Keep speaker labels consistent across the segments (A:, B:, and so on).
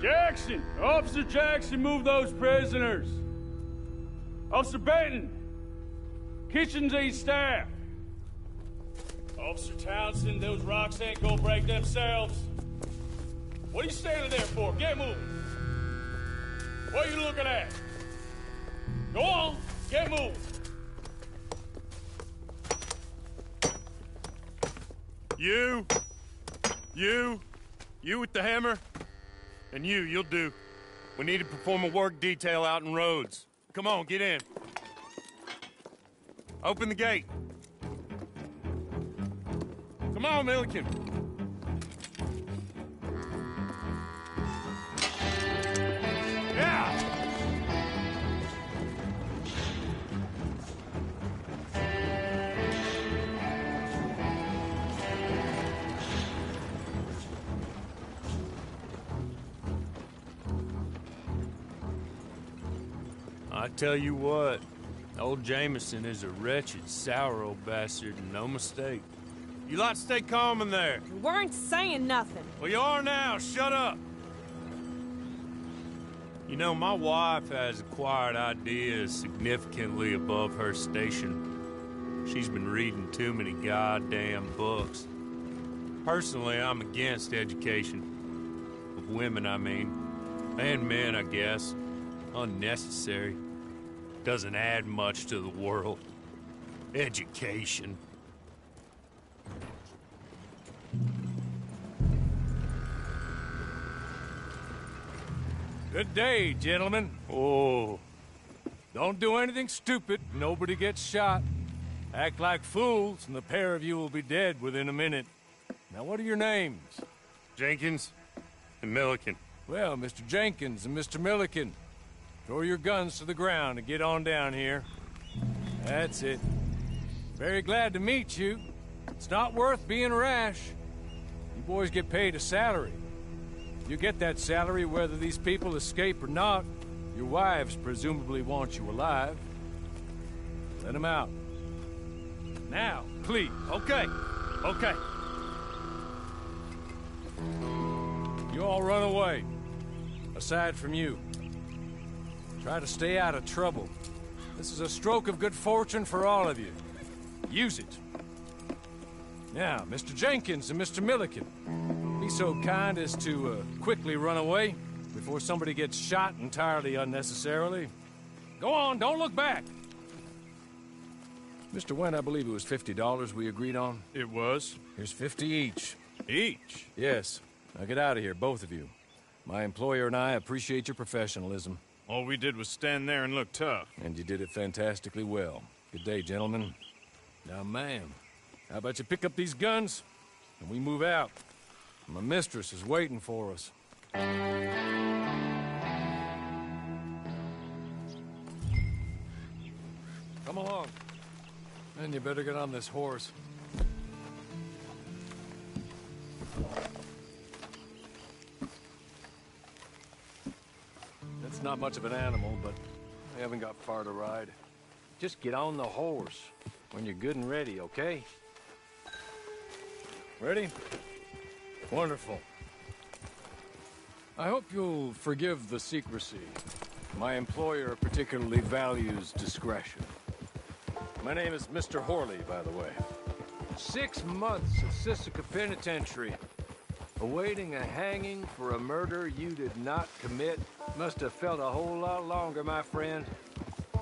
A: Jackson! Officer Jackson, move those prisoners! Officer Benton! Kitchens aid staff! Officer Townsend, those rocks ain't gonna break themselves. What are you standing there for? Get moving! What are you looking at? Go on, get moving!
B: You with the hammer? And you'll do. We need to perform a work detail out in Rhodes. Come on, get in. Open the gate. Come on, Milliken. Yeah! I tell you what, old Jameson is a wretched, sour old bastard, and no mistake. You lot stay calm in there.
C: We weren't saying nothing.
B: Well, you are now. Shut up. You know, my wife has acquired ideas significantly above her station. She's been reading too many goddamn books. Personally, I'm against education. Of women, I mean. And men, I guess. Unnecessary. Doesn't add much to the world. Education.
D: Good day, gentlemen.
B: Oh.
D: Don't do anything stupid. Nobody gets shot. Act like fools, and the pair of you will be dead within a minute. Now, what are your names?
B: Jenkins and Milliken.
D: Well, Mr. Jenkins and Mr. Milliken, throw your guns to the ground and get on down here. That's it. Very glad to meet you. It's not worth being rash. You boys get paid a salary. You get that salary whether these people escape or not. Your wives presumably want you alive. Let them out. Now, please.
B: Okay.
D: You all run away. Aside from you. Try to stay out of trouble. This is a stroke of good fortune for all of you. Use it. Now, Mr. Jenkins and Mr. Milliken, be so kind as to quickly run away before somebody gets shot entirely unnecessarily. Go on, don't look back. Mr. Wen, I believe it was $50 we agreed on.
A: It was.
D: Here's 50 each.
A: Each?
D: Yes. Now get out of here, both of you. My employer and I appreciate your professionalism.
A: All we did was stand there and look tough.
D: And you did it fantastically well. Good day, gentlemen. Now, ma'am, how about you pick up these guns, and we move out? My mistress is waiting for us. Come along. And you better get on this horse. That's not much of an animal, but I haven't got far to ride. Just get on the horse when you're good and ready, okay? Ready? Wonderful. I hope you'll forgive the secrecy. My employer particularly values discretion. My name is Mr. Horley, by the way. 6 months at Sisika Penitentiary, awaiting a hanging for a murder you did not commit. Must have felt a whole lot longer, my friend.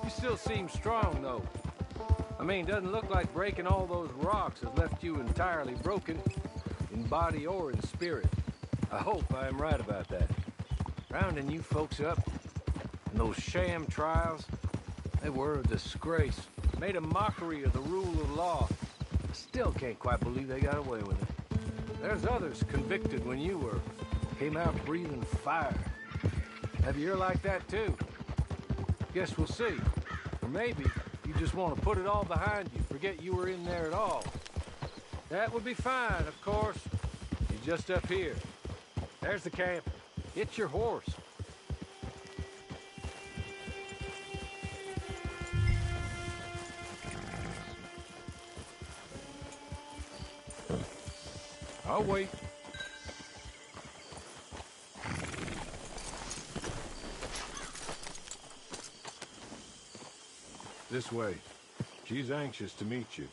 D: You still seem strong, though. I mean, doesn't look like breaking all those rocks has left you entirely broken, in body or in spirit. I hope I am right about that. Rounding you folks up, and those sham trials, they were a disgrace. Made a mockery of the rule of law. I still can't quite believe they got away with it. There's others convicted when you were. Came out breathing fire. Have you ear like that, too? Guess we'll see. Or maybe you just want to put it all behind you, forget you were in there at all. That would be fine, of course. You're just up here. There's the camp. Get your horse. I'll wait. This way. She's anxious to meet you.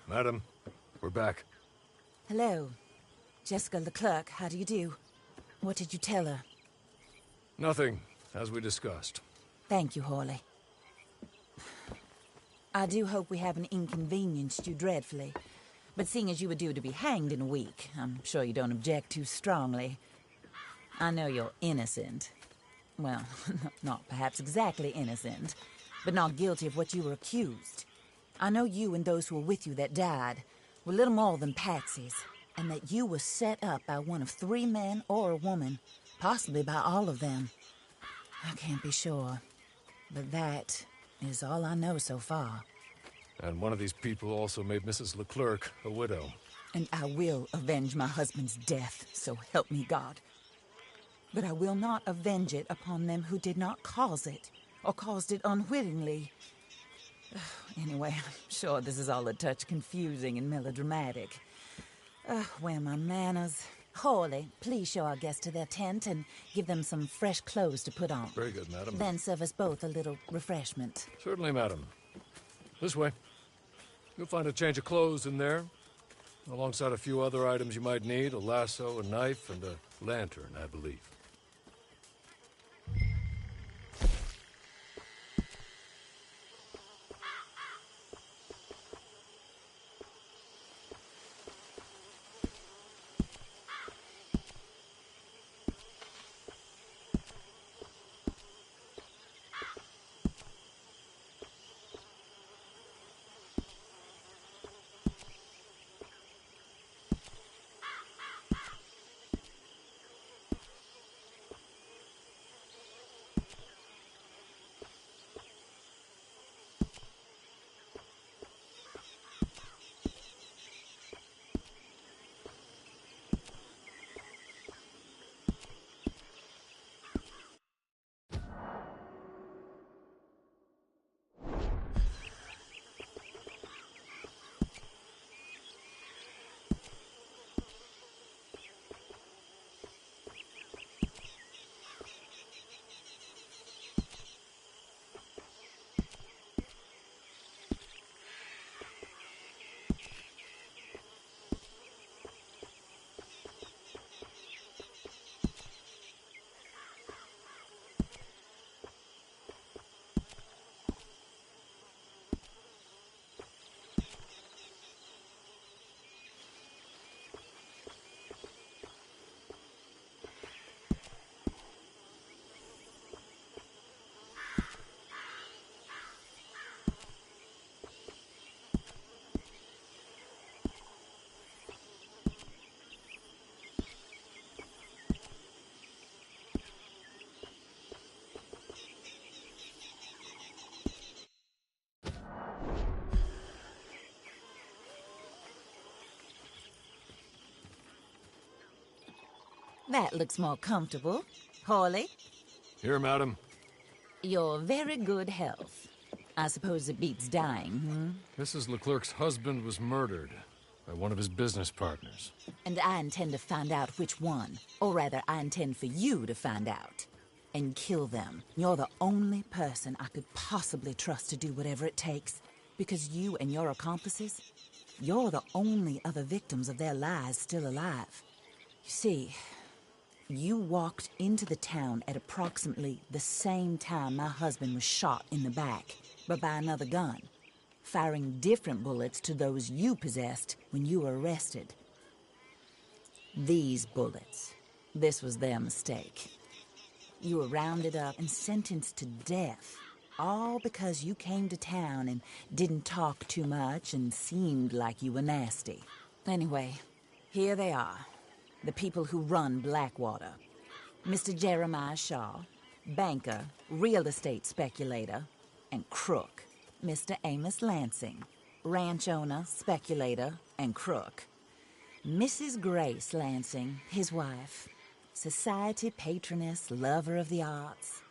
D: Madam, we're back.
E: Hello. Jessica Leclerc, how do you do? What did you tell her?
D: Nothing, as we discussed.
E: Thank you, Hawley. I do hope we haven't inconvenienced you dreadfully. But seeing as you were due to be hanged in a week, I'm sure you don't object too strongly. I know you're innocent. Well, not perhaps exactly innocent, but not guilty of what you were accused. I know you and those who were with you that died were little more than patsies, and that you were set up by one of 3 men or a woman, possibly by all of them. I can't be sure, but that is all I know so far.
D: And one of these people also made Mrs. Leclerc a widow.
E: And I will avenge my husband's death, so help me God. But I will not avenge it upon them who did not cause it, or caused it unwittingly. Anyway, I'm sure this is all a touch confusing and melodramatic. Where are my manners? Hawley, please show our guests to their tent and give them some fresh clothes to put on.
D: Very good, madam.
E: Then serve us both a little refreshment.
D: Certainly, madam. This way. You'll find a change of clothes in there, alongside a few other items you might need, a lasso, a knife, and a lantern, I believe.
E: That looks more comfortable. Hawley,
D: Here, madam.
E: your very good health. I suppose it beats dying,
D: Mrs. Leclerc's husband was murdered by one of his business partners.
E: And I intend to find out which one. Or rather, I intend for you to find out. And kill them. You're the only person I could possibly trust to do whatever it takes. Because you and your accomplices, you're the only other victims of their lies still alive. You see, you walked into the town at approximately the same time my husband was shot in the back, but by another gun, firing different bullets to those you possessed when you were arrested. These bullets, this was their mistake. You were rounded up and sentenced to death, all because you came to town and didn't talk too much and seemed like you were nasty. Anyway, here they are. The people who run Blackwater. Mr. Jeremiah Shaw, banker, real estate speculator, and crook. Mr. Amos Lansing, ranch owner, speculator, and crook. Mrs. Grace Lansing, his wife, society patroness, lover of the arts,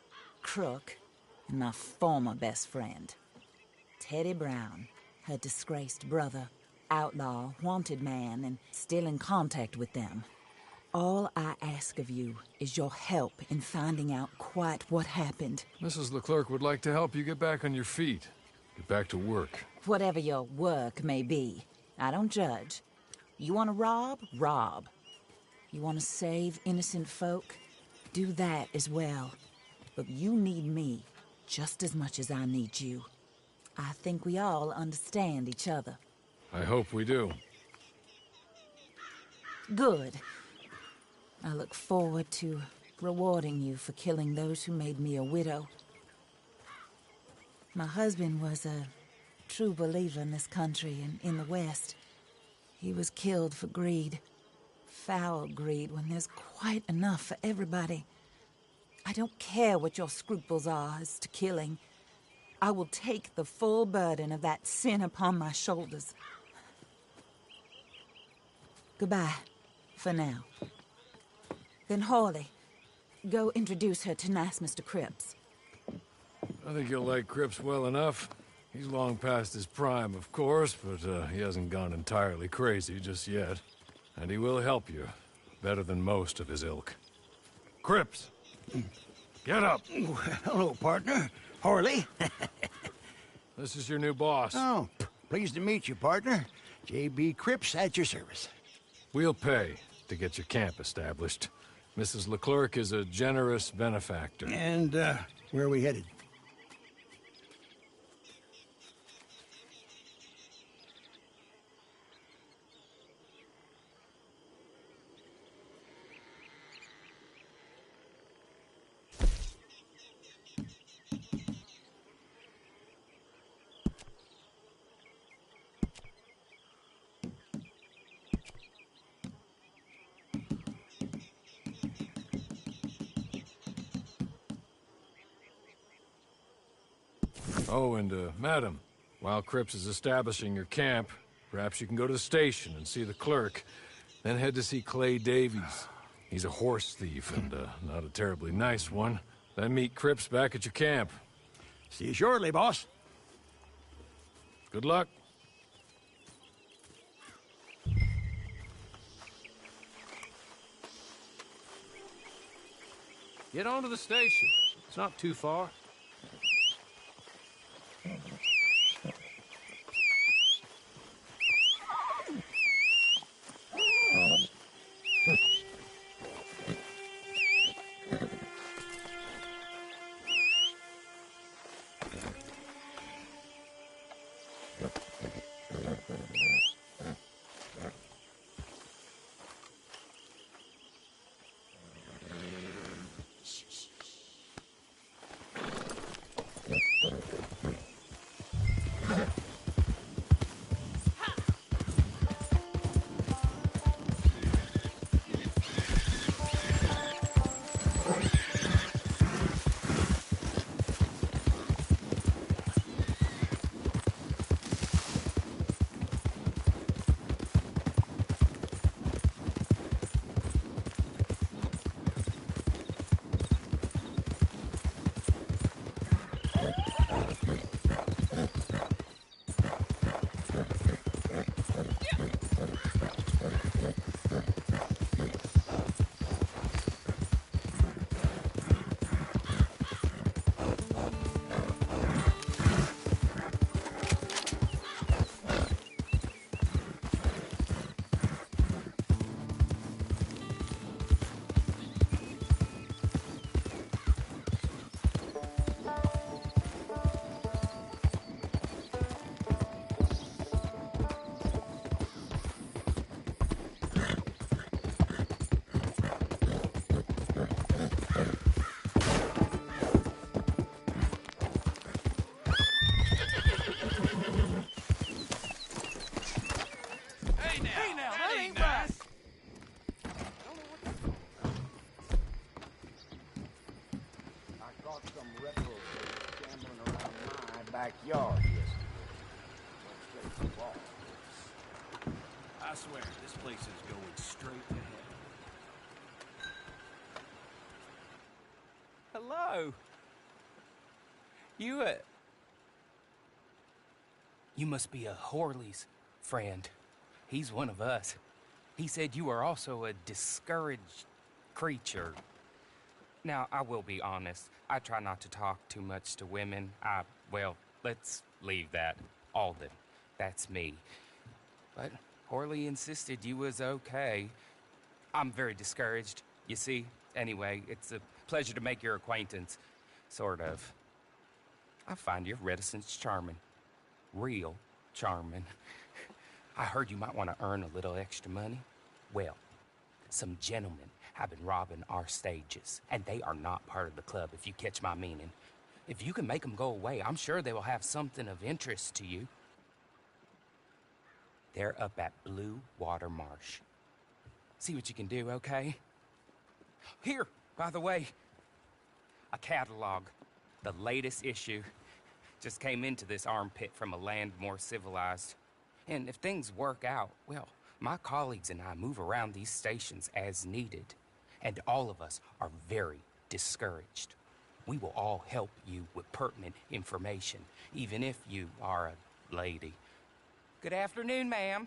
E: crook, and my former best friend. Teddy Brown, her disgraced brother. outlaw, wanted man, and still in contact with them. All I ask of you is your help in finding out quite what happened.
D: Mrs. Leclerc would like to help you get back on your feet. Get back to work.
E: Whatever your work may be, I don't judge. You want to rob? Rob. You want to save innocent folk? Do that as well. But you need me just as much as I need you. I think we all understand each other.
D: I hope we do.
E: Good. I look forward to rewarding you for killing those who made me a widow. My husband was a true believer in this country and in the West. He was killed for greed. Foul greed when there's quite enough for everybody. I don't care what your scruples are as to killing. I will take the full burden of that sin upon my shoulders. Goodbye, for now. Then Hawley, go introduce her to nice Mr. Cripps.
D: I think you'll like Cripps well enough. He's long past his prime, of course, but he hasn't gone entirely crazy just yet. And he will help you, better than most of his ilk. Cripps! Get up!
F: Hello, partner. Harley.
D: This is your new boss.
F: Oh, pleased to meet you, partner. J.B. Cripps at your service.
D: We'll pay to get your camp established. Mrs. Leclerc is a generous benefactor.
F: And, where are we headed?
D: Oh, and, madam, while Cripps is establishing your camp, perhaps you can go to the station and see the clerk, then head to see Clay Davies. He's a horse thief, and, not a terribly nice one. Then meet Cripps back at your camp.
F: See you shortly, boss.
D: Good luck. Get on to the station. It's not too far.
F: Backyard yesterday. Went straight to the wall.
G: I swear, this place is going straight to hell. Hello. You must be a Horley's friend.
H: He's one of us. He said you are also a discouraged creature. Now, I will be honest. I try not to talk too much to women. Well, let's leave that. Alden. That's me. But Horley insisted you was okay. I'm very discouraged, you see. Anyway, it's a pleasure to make your acquaintance. Sort of. I find your reticence charming. Real charming. I heard you might want to earn a little extra money. Well, some gentlemen have been robbing our stages, and they are not part of the club, if you catch my meaning. If you can make them go away, I'm sure they will have something of interest to you. They're up at Blue Water Marsh. See what you can do, okay? Here, by the way, a catalog. The latest issue. Just came into this armpit from a land more civilized. And if things work out, well, my colleagues and I move around these stations as needed. And all of us are very discouraged. We will all help you with pertinent information, even if you are a lady. Good afternoon, ma'am.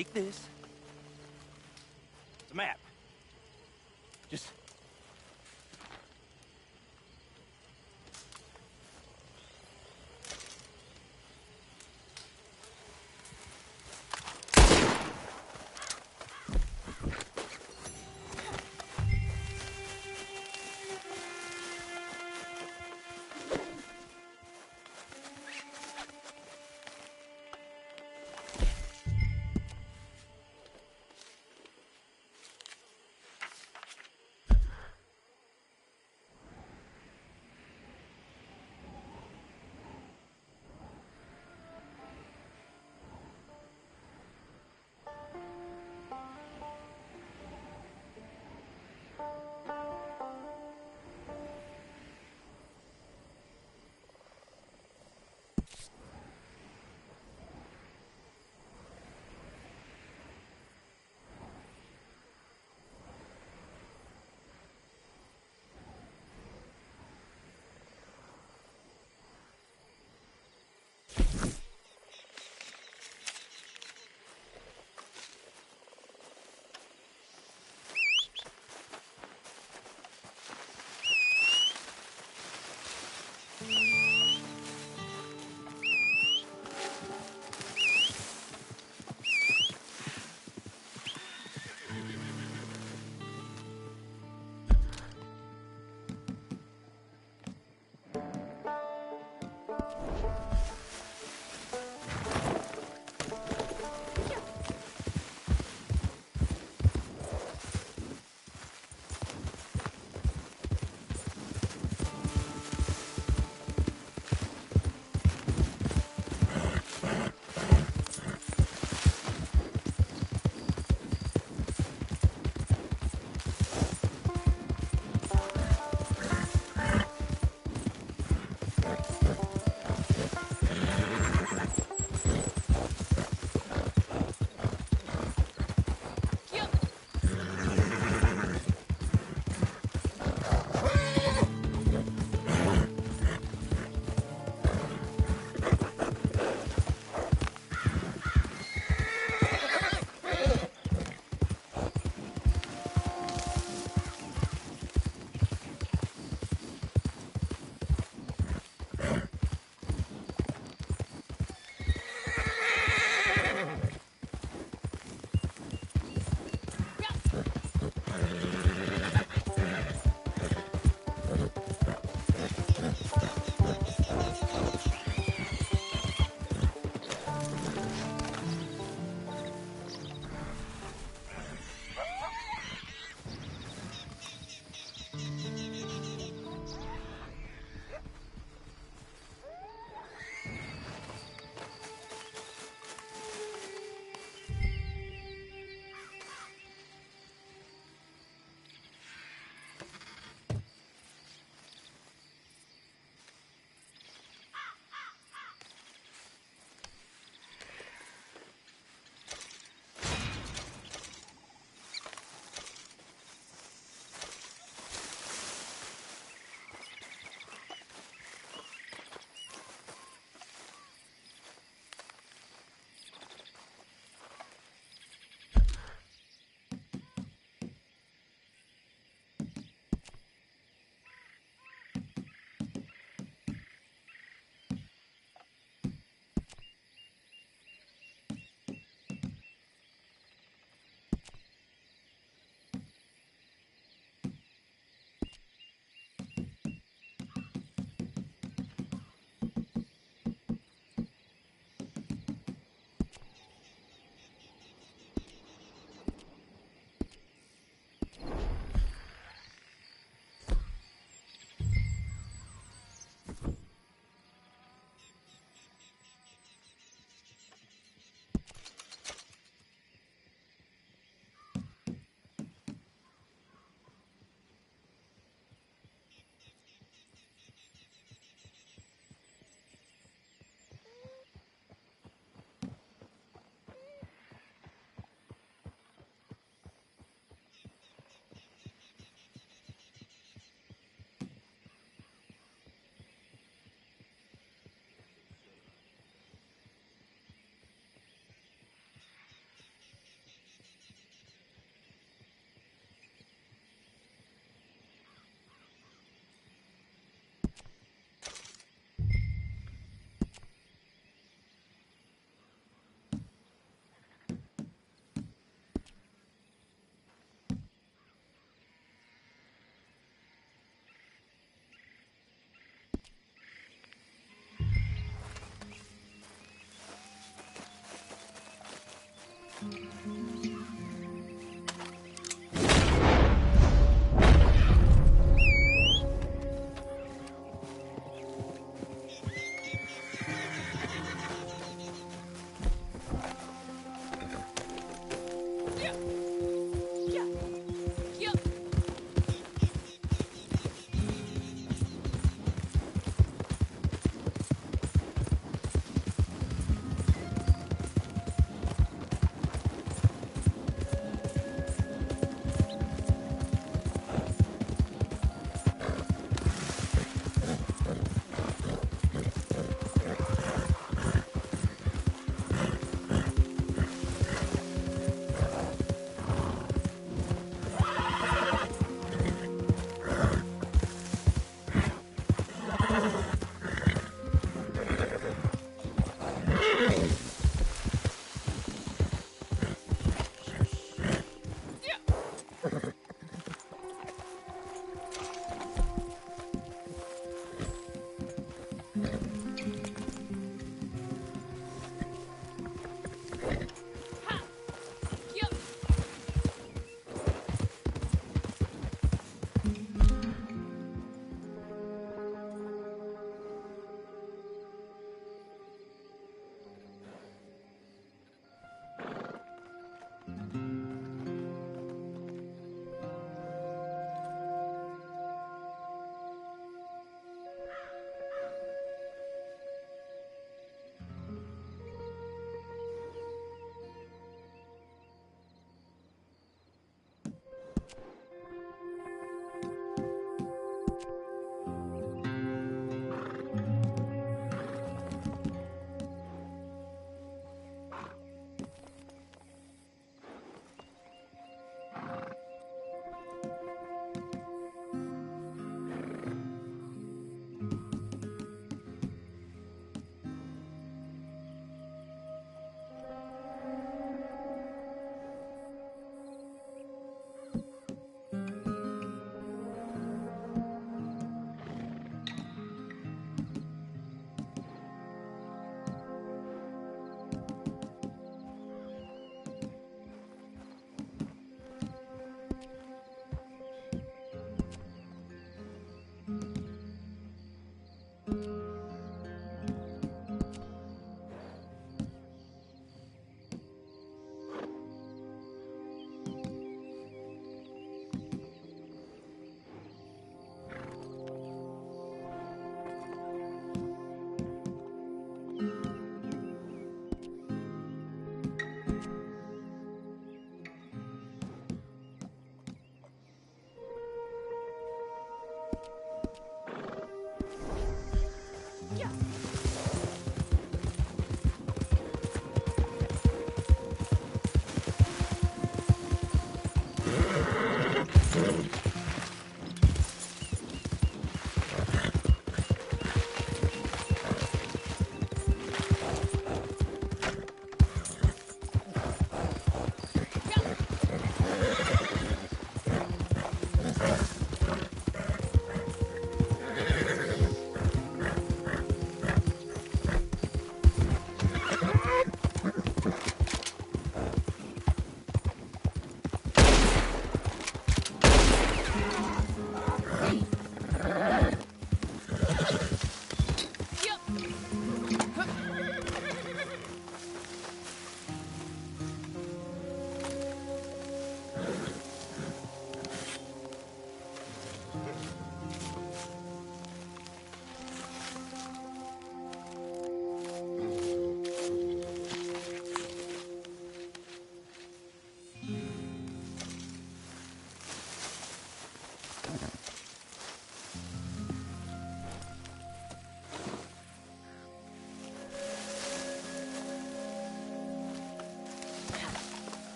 G: Take this. It's a map. Just...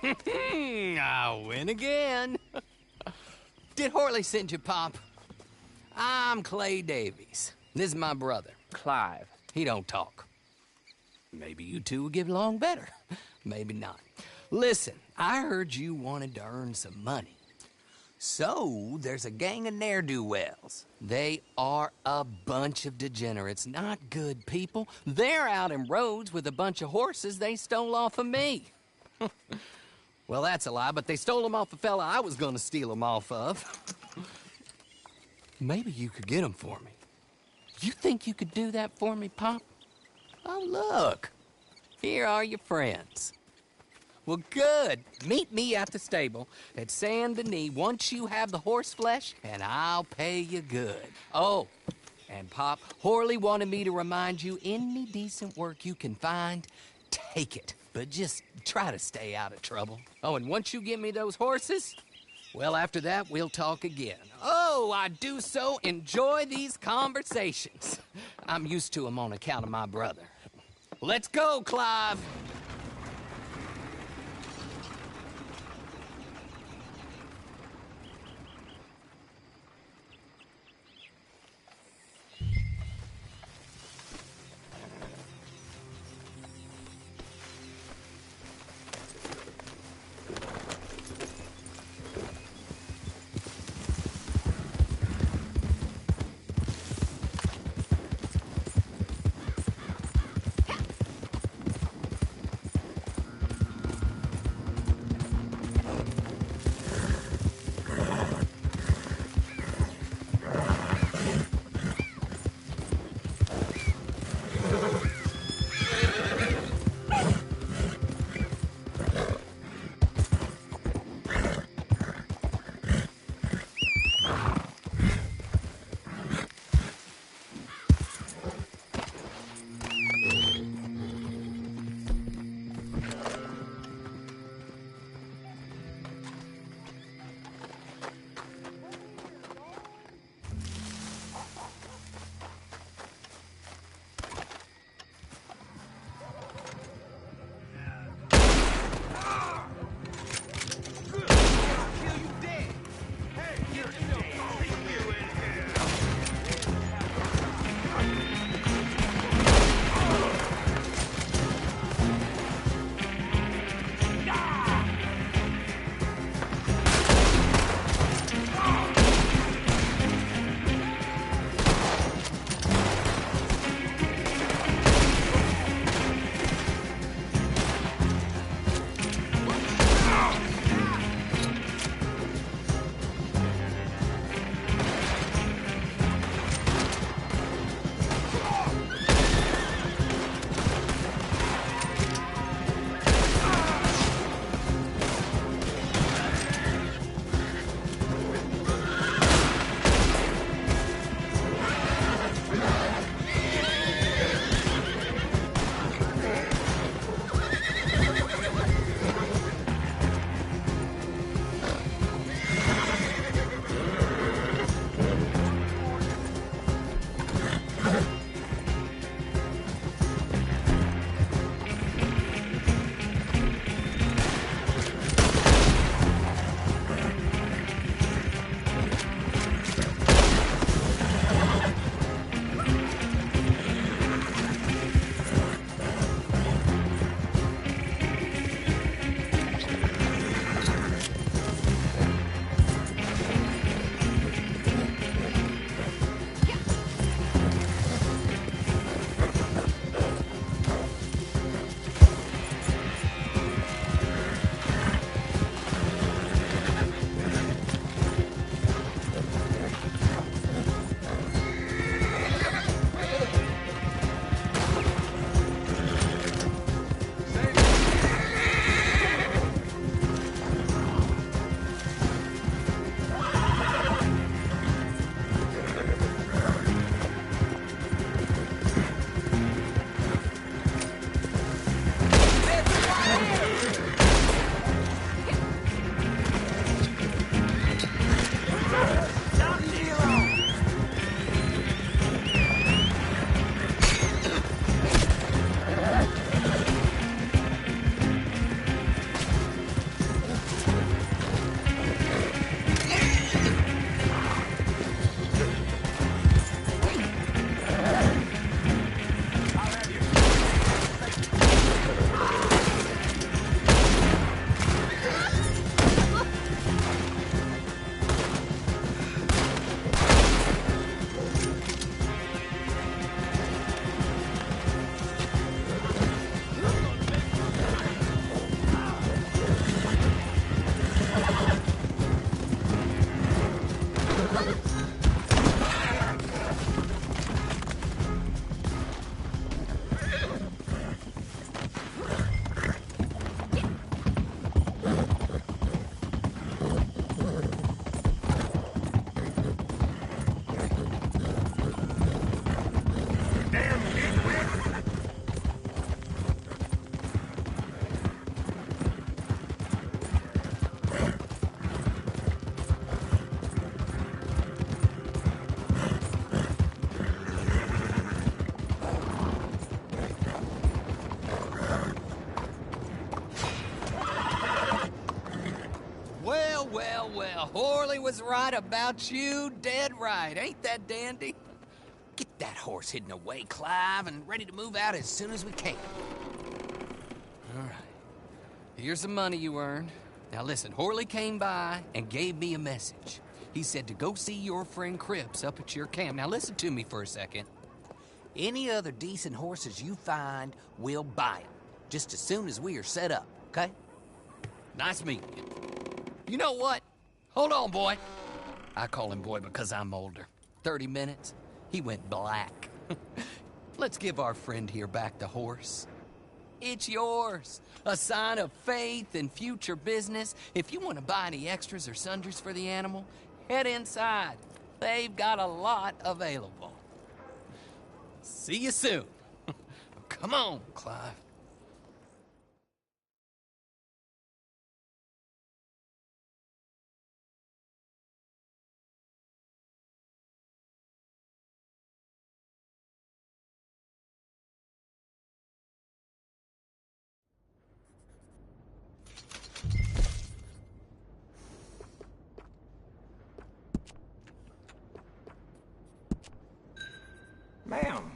I: I win again. Did Horley send you, Pop? I'm Clay Davies. This is my brother, Clive. He don't talk. Maybe you two will get along better. Maybe not. Listen, I heard you wanted to earn some money. So, there's a gang of ne'er-do-wells. They are a bunch of degenerates, not good people. They're out in roads with a bunch of horses they stole off of me. Well, that's a lie, but they stole them off the fella I was gonna steal them off of. Maybe you could get them for me. You think you could do that for me, Pop? Oh, look. Here are your friends. Well, good. Meet me at the stable at Saint Denis once you have the horse flesh, and I'll pay you good. Oh, and Pop, Horley wanted me to remind you, any decent work you can find, take it. But just try to stay out of trouble. Oh, and once you give me those horses, well, after that, we'll talk again. Oh, I do so enjoy these conversations. I'm used to them on account of my brother. Let's go, Clive. well, Horley was right about you, dead right. Ain't that dandy? Get that horse hidden away, Clive, and ready to move out as soon as we can. All right. Here's the money you earned. Now listen, Horley came by and gave me a message. He said to go see your friend Cripps up at your camp. Now listen to me for a second. Any other decent horses you find, we'll buy them. Just as soon as we are set up, okay? Nice meeting you. You know what? Hold on, boy. I call him boy because I'm older. 30 minutes, he went black. Let's give our friend here back the horse. It's yours. A sign of faith and future business. If you want to buy any extras or sundries for the animal, head inside. They've got a lot available. See you soon. Come on, Clive.
F: Ma'am.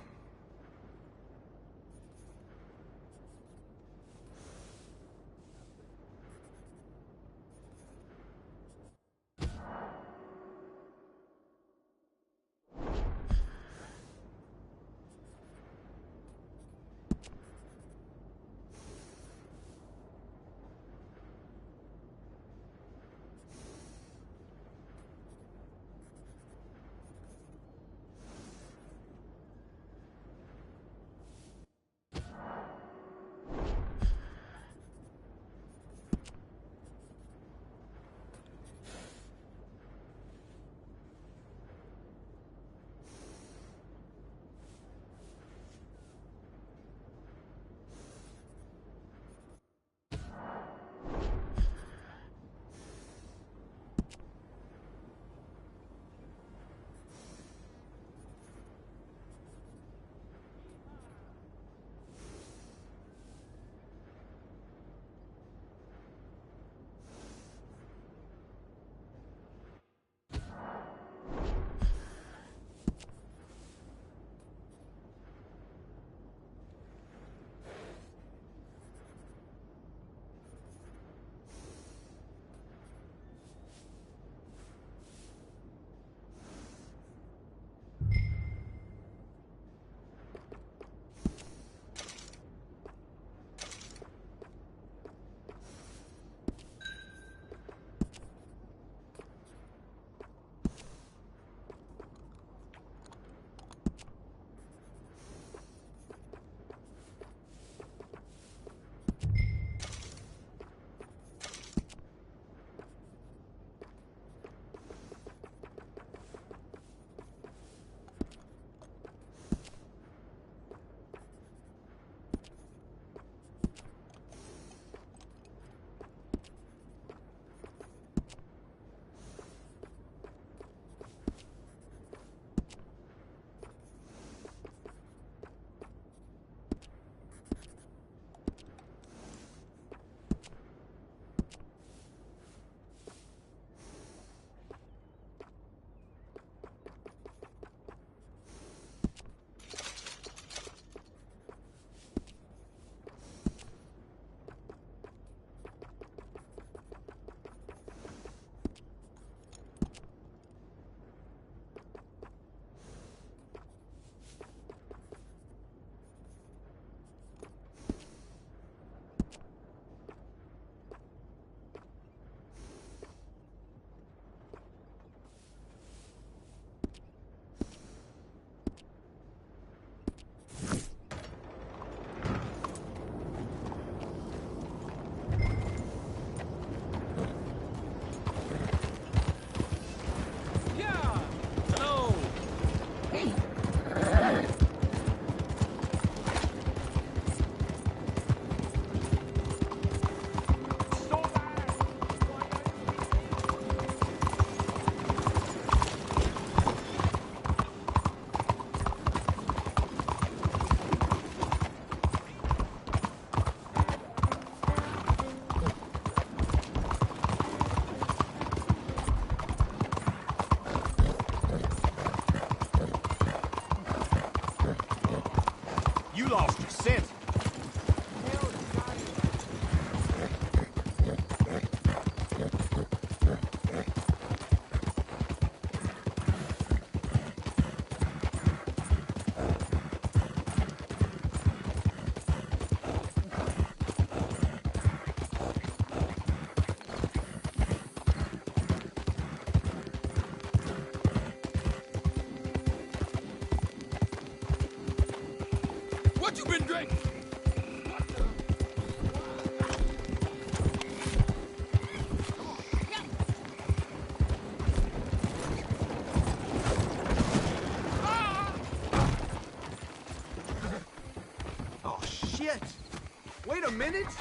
F: minutes?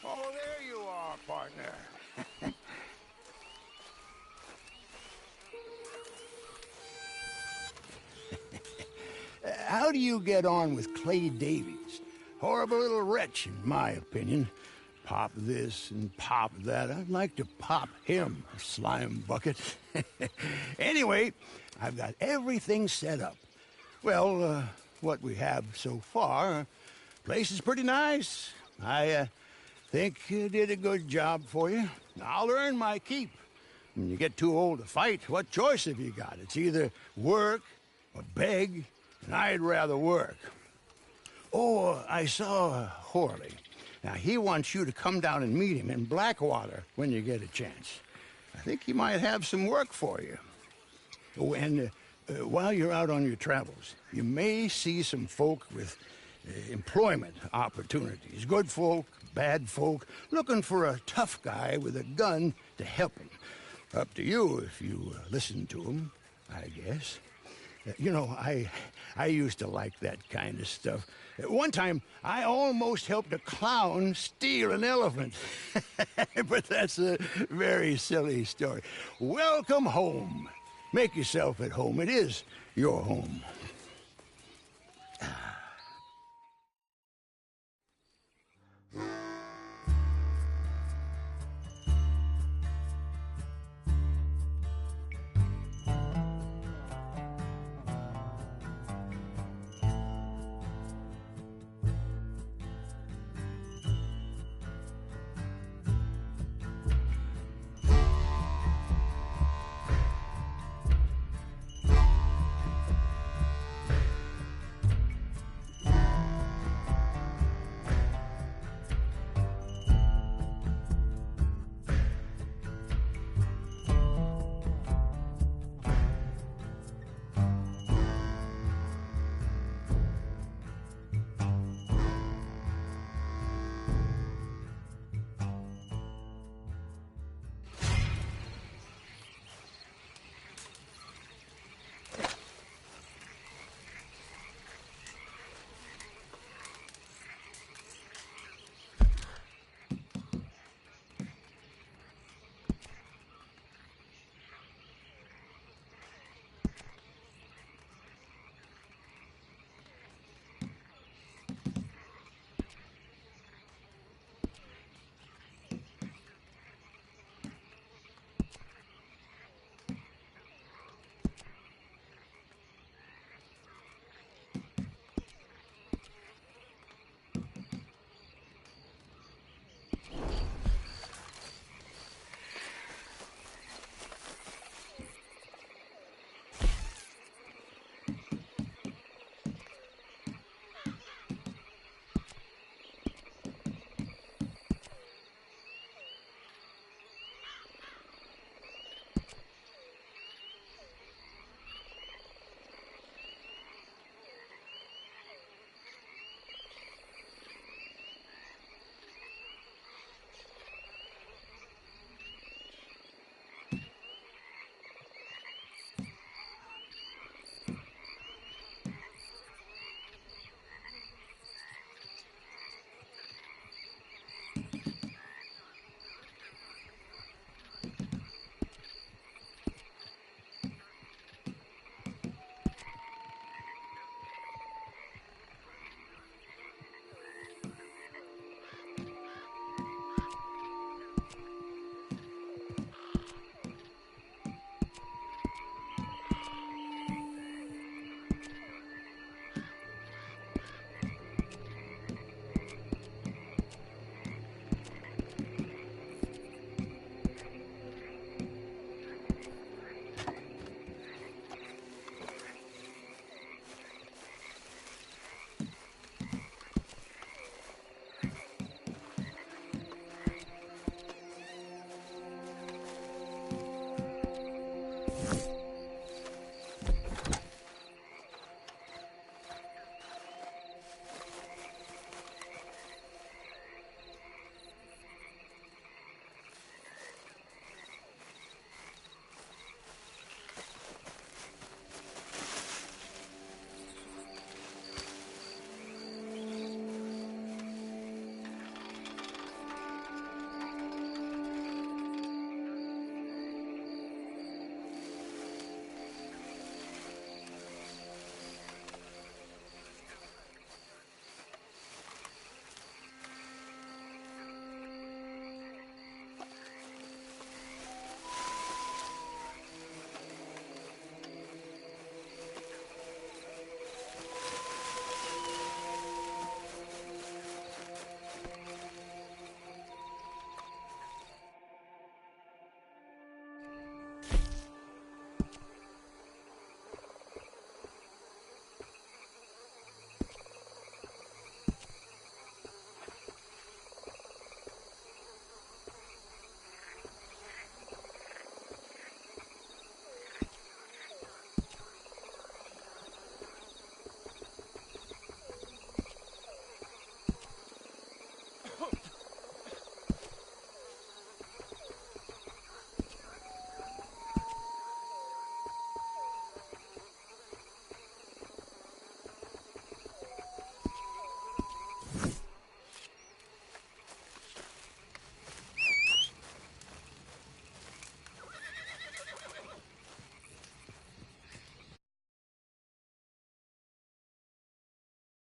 F: Oh, there you are, partner. How do you get on with Clay Davies? Horrible little wretch, in my opinion. Pop this and pop that. I'd like to pop him, a slime bucket. Anyway, I've got everything set up. Well, what we have so far, place is pretty nice. I think you did a good job for you. I'll earn my keep. When you get too old to fight, what choice have you got? It's either work or beg, and I'd rather work. Oh, I saw Horley. Now, he wants you to come down and meet him in Blackwater when you get a chance. I think he might have some work for you. Oh, and while you're out on your travels, you may see some folk with employment opportunities. Good folk, bad folk, looking for a tough guy with a gun to help them. Up to you if you listen to them, I guess. You know, I used to like that kind of stuff. One time, I almost helped a clown steal an elephant. But that's a very silly story. Welcome home. Make yourself at home. It is your home.